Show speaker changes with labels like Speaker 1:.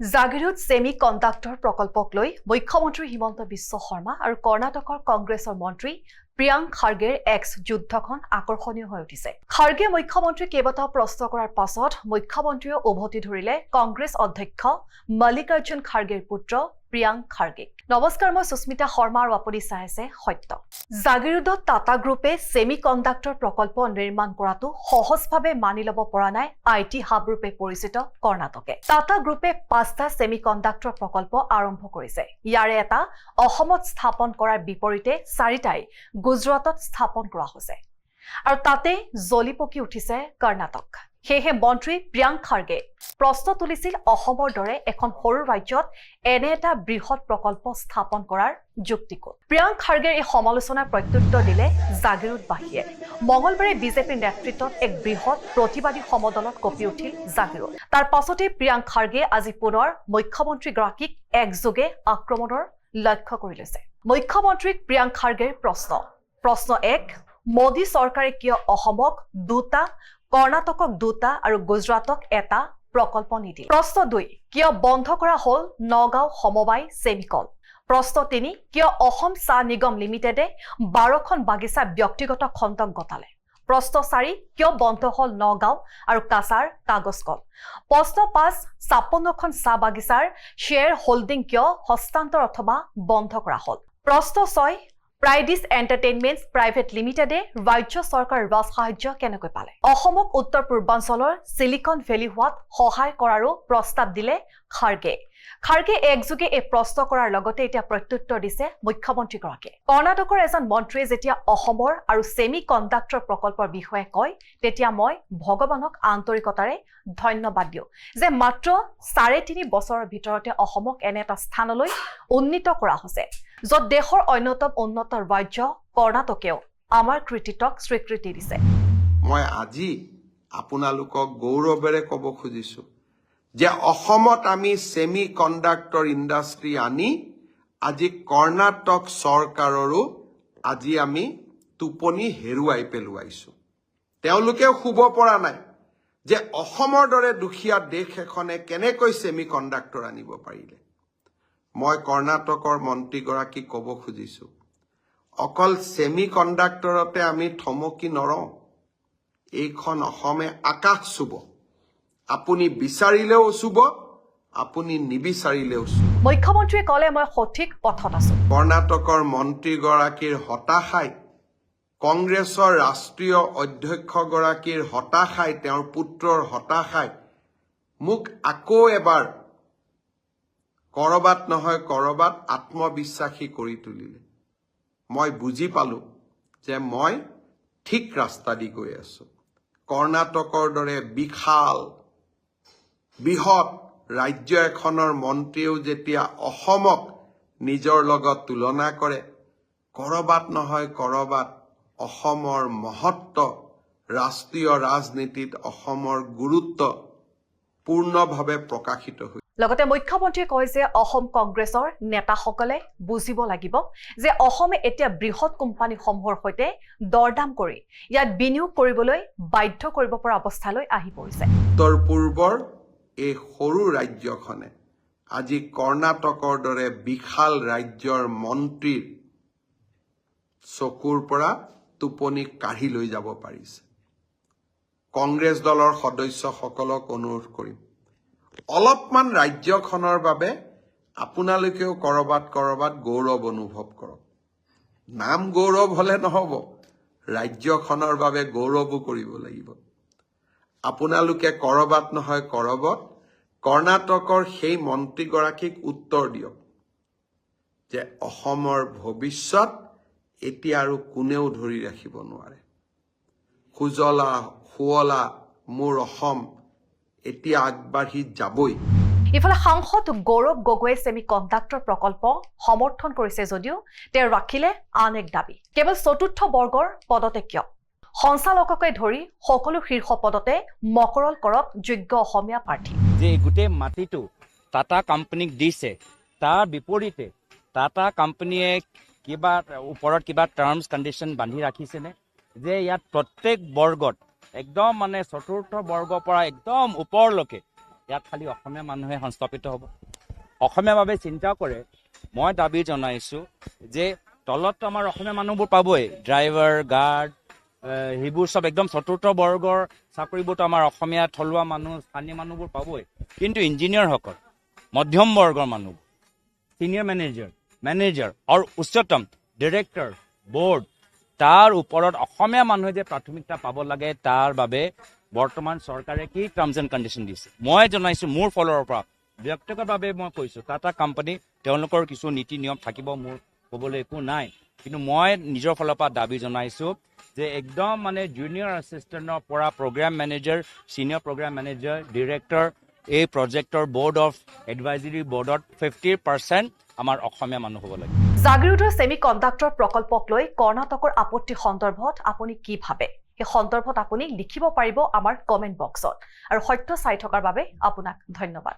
Speaker 1: Jagiroad semi conductor প্ৰকল্পক লৈ মুখ্যমন্ত্ৰী হিমন্ত বিশ্ব শৰ্মা আৰু কৰ্ণাটকৰ কংগ্ৰেছৰ মন্ত্ৰী প্ৰিয়াংক খাৰ্গেৰ এক্স যুদ্ধখন আকৰ্ষণীয় হৈ উঠিছে। খাৰ্গে মুখ্যমন্ত্ৰী কেইবাটাও প্ৰশ্ন কৰাৰ পাছত মুখ্যমন্ত্ৰীয়ে উভতি ধৰিলে কংগ্ৰেছ অধ্যক্ষ মল্লিকাৰ্জুন খাৰ্গেৰ পুত্ৰ প্ৰিয়াংক খাৰ্গে। নমস্কাৰ, মই সুস্মিতা শৰ্মা আৰু আপুনি চাই আছে সত্য। জাগিৰোডত টাটা গ্ৰুপে ছেমি কণ্ডাক্টৰ প্ৰকল্প নিৰ্মাণ কৰাটো সহজভাৱে মানি ল'ব পৰা নাই আইটি হাব ৰূপে পৰিচিত কৰ্ণাটকে। টাটা গ্ৰুপে 5টা ছেমি কণ্ডাক্টৰ প্ৰকল্প আৰম্ভ কৰিছে। ইয়াৰে এটা অসমত স্থাপন কৰাৰ বিপৰীতে 4টাই গুজৰাটত স্থাপন কৰা হৈছে আৰু তাতে জ্বলি পকি উঠিছে কৰ্ণাটক। সেয়েহে মন্ত্ৰী প্ৰিয়াংক খাৰ্গে প্ৰশ্ন তুলিছিল অসমৰ দৰে এখন সৰু ৰাজ্যত এনে এটা বৃহৎ প্ৰকল্প স্থাপন কৰাৰ যুক্তি ক'ত। প্ৰিয়াংক খাৰ্গেৰ এই সমালোচনাৰ প্ৰত্যুত্তৰ দিলে জাগিৰোডবাসীয়ে। মঙলবাৰে বিজেপিৰ নেতৃত্বত এক বৃহৎ প্ৰতিবাদী সমদলত কঁপি উঠিল জাগিৰোড। তাৰ পাছতে প্ৰিয়াংক খাৰ্গে আজি পুনৰ মুখ্যমন্ত্ৰীগৰাকীক একযোগে আক্ৰমণৰ লক্ষ্য কৰি লৈছে। মুখ্যমন্ত্ৰীক প্ৰিয়াংক খাৰ্গেৰ প্ৰশ্ন 1, মোদী চৰকাৰে কিয় অসমক 2টা, কৰ্ণাটকক 2টা আৰু গুজৰাটক এটা প্ৰকল্প নিদিলে? প্ৰশ্ন 2, কিয় বন্ধ কৰা হ'ল নগাঁও সমবায় ছেমিকল? প্ৰশ্ন 3, কিয় অসম চাহ নিগম লিমিটেডে 12খন বাগিচা ব্যক্তিগত খণ্ডক গতালে? প্ৰশ্ন 4, কিয় বন্ধ হ'ল নগাঁও আৰু কাছাৰ কাগজ কল? প্ৰশ্ন 5, 56খন চাহ বাগিচাৰ শ্বেয়াৰ হোল্ডিং কিয় হস্তান্তৰ অথবা বন্ধ কৰা হ'ল? প্ৰশ্ন 6, প্ৰাইডিছ এণ্টাৰটেইনমেণ্টছ প্ৰাইভেট লিমিটেডে ৰাজ্য চৰকাৰৰ ৰাজ সাহায্য কেনেকৈ পালে? অসমক উত্তৰ পূৰ্বাঞ্চলৰ চিলিকন ভেলী হোৱাত সহায় কৰাৰো প্ৰস্তাৱ দিলে খাৰ্গে। খাৰ্গে একযোগে এই প্ৰশ্ন কৰাৰ লগতে এতিয়া প্ৰত্যুত্তৰ দিছে মুখ্যমন্ত্ৰীগৰাকীয়ে। কৰ্ণাটকৰ এজন মন্ত্ৰীয়ে যেতিয়া অসমৰ আৰু ছেমি কণ্ডাক্টৰ প্ৰকল্পৰ বিষয়ে কয়, তেতিয়া মই ভগৱানক আন্তৰিকতাৰে ধন্যবাদ দিওঁ যে মাত্ৰ 3.5 বছৰৰ ভিতৰতে অসমক এনে এটা স্থানলৈ উন্নীত কৰা হৈছে, য'ত দেশৰ অন্যতম উন্নত ৰাজ্য কৰ্ণাটকেও আমাৰ কৃতিত্বক স্বীকৃতি দিছে।
Speaker 2: মই আজি আপোনালোকক গৌৰৱেৰে ক'ব খুজিছো যে অসমত আমি ছেমি কণ্ডাক্টৰ ইণ্ডাষ্ট্ৰী আনি আজি কৰ্ণাটক চৰকাৰৰো আজি আমি টোপনি হেৰুৱাই পেলোৱাইছো। তেওঁলোকেও শুব পৰা নাই যে অসমৰ দৰে দুখীয়া দেশ এখনে কেনেকৈ ছেমি কণ্ডাক্টৰ আনিব পাৰিলে। মই কৰ্ণাটকৰ মন্ত্ৰীগৰাকীক ক'ব খুজিছো, অকল ছেমি কণ্ডাক্টৰতে আমি থমকি নৰওঁ। এইখন অসমে আকাশ চুব। আপুনি বিচাৰিলেও চুব, আপুনি নিবিচাৰিলেও চুব।
Speaker 1: মুখ্যমন্ত্ৰীয়ে ক'লে, মই সঠিক পথত আছো।
Speaker 2: কৰ্ণাটকৰ মন্ত্ৰীগৰাকীৰ হতাশাই, কংগ্ৰেছৰ ৰাষ্ট্ৰীয় অধ্যক্ষগৰাকীৰ হতাশাই, তেওঁৰ পুত্ৰৰ হতাশাই মোক আকৌ এবাৰ কৰবাত নহয় কৰবাত আত্মবিশ্বাসী কৰি তুলিলে। মই বুজি পালো যে মই ঠিক ৰাস্তা দি গৈ আছো। কৰ্ণাটকৰ দৰে বিশাল বৃহৎ ৰাজ্য এখনৰ মন্ত্ৰীয়েও যেতিয়া অসমক নিজৰ লগত তুলনা কৰে, কৰবাত নহয় কৰবাত অসমৰ মহত্ব, ৰাষ্ট্ৰীয় ৰাজনীতিত অসমৰ গুৰুত্ব পূৰ্ণভাৱে প্ৰকাশিত হৈছে।
Speaker 1: লগতে মুখ্যমন্ত্ৰীয়ে কয় যে অসম কংগ্ৰেছৰ নেতাসকলে বুজিব লাগিব যে অসমে এতিয়া বৃহৎ কোম্পানীসমূহৰ সৈতে দৰদাম কৰি ইয়াত বিনিয়োগ কৰিবলৈ বাধ্য কৰিব পৰা অৱস্থালৈ আহি পৰিছে।
Speaker 2: উত্তৰ পূৰ্বৰ এই সৰু ৰাজ্যখনে আজি কৰ্ণাটকৰ দৰে বিশাল ৰাজ্যৰ মন্ত্ৰীৰ চকুৰ পৰা টোপনি কাঢ়ি লৈ যাব পাৰিছে। কংগ্ৰেছ দলৰ সদস্যসকলক অনুৰোধ কৰিম, অলপমান ৰাজ্যখনৰ বাবে আপোনালোকেও কৰবাত গৌৰৱ অনুভৱ কৰক। নাম গৌৰৱ হলে নহব, ৰাজ্যখনৰ বাবে গৌৰৱো কৰিব লাগিব। আপোনালোকে কৰবাত নহয় কৰবাত কৰ্ণাটকৰ সেই মন্ত্ৰীগৰাকীক উত্তৰ দিয়ক যে অসমৰ ভৱিষ্যত এতিয়া আৰু কোনেও ধৰি ৰাখিব নোৱাৰে। সুজলা সুৱলা মোৰ অসম এতিয়া আগবাঢ়ি যাবই।
Speaker 1: ইফালে সাংসদ গৌৰৱ গগৈয়ে ছেমি কণ্ডাক্টৰ প্ৰকল্প সমৰ্থন কৰিছে যদিও তেওঁ ৰাখিলে আন এক দাবী, কেৱল 4ৰ্থ বৰ্গৰ পদতে কিয় সঞ্চালককে ধৰি সকলো শীৰ্ষ পদতে মকৰল কৰক যোগ্য অসমীয়া প্ৰাৰ্থী।
Speaker 3: যে গোটেই মাটিটো টাটা কোম্পানীক দিছে, তাৰ বিপৰীতে টাটা কোম্পানীয়ে ওপৰত কিবা টাৰ্মছ কণ্ডিশ্যন বান্ধি ৰাখিছেনে যে ইয়াত প্ৰত্যেক বৰ্গত একদম মানে 4ৰ্থ বৰ্গৰ পৰা একদম ওপৰলৈকে ইয়াত খালি অসমীয়া মানুহে সংস্থাপিত হ'ব অসমীয়াৰ বাবে চিন্তা কৰে মই দাবী জনাইছোঁ যে তলততো আমাৰ অসমীয়া মানুহবোৰ পাবই ড্ৰাইভাৰ গাৰ্ড সেইবোৰ চব একদম চতুৰ্থ বৰ্গৰ চাকৰিবোৰতো আমাৰ অসমীয়া থলুৱা মানুহ স্থানীয় মানুহবোৰ পাবই কিন্তু ইঞ্জিনিয়াৰসকল মধ্যম বৰ্গৰ মানুহ চিনিয়ৰ মেনেজাৰ আৰু উচ্চতম ডিৰেক্টৰ বোৰ্ড তাৰ ওপৰত অসমীয়া মানুহে যে প্ৰাথমিকতা পাব লাগে তাৰ বাবে বৰ্তমান চৰকাৰে কি টাৰ্মছ এণ্ড কণ্ডিশ্যন দিছে মই জনাইছোঁ মোৰ ফালৰ পৰা ব্যক্তিগতভাৱে মই কৈছোঁ টাটা কোম্পানী তেওঁলোকৰ কিছু নীতি নিয়ম থাকিব মোৰ ক'বলৈ একো নাই কিন্তু মই নিজৰ ফালৰ পৰা দাবী জনাইছোঁ যে একদম মানে জুনিয়ৰ এছিষ্টেণ্টৰ পৰা program manager senior program manager director এই প্ৰজেক্টৰ বৰ্ড অফ এডভাইজৰী বৰ্ডত 50% আমাৰ অসমীয়া মানুহ হ'ব লাগে
Speaker 1: জাগিৰোডৰ ছেমি কণ্ডাক্টৰ প্ৰকল্পক লৈ কৰ্ণাটকৰ আপত্তি সন্দৰ্ভত আপুনি কি ভাবে এই সন্দৰ্ভত আপুনি লিখিব পাৰিব আমাৰ কমেণ্ট বক্সত আৰু সত্য চাই থকাৰ বাবে আপোনাক ধন্যবাদ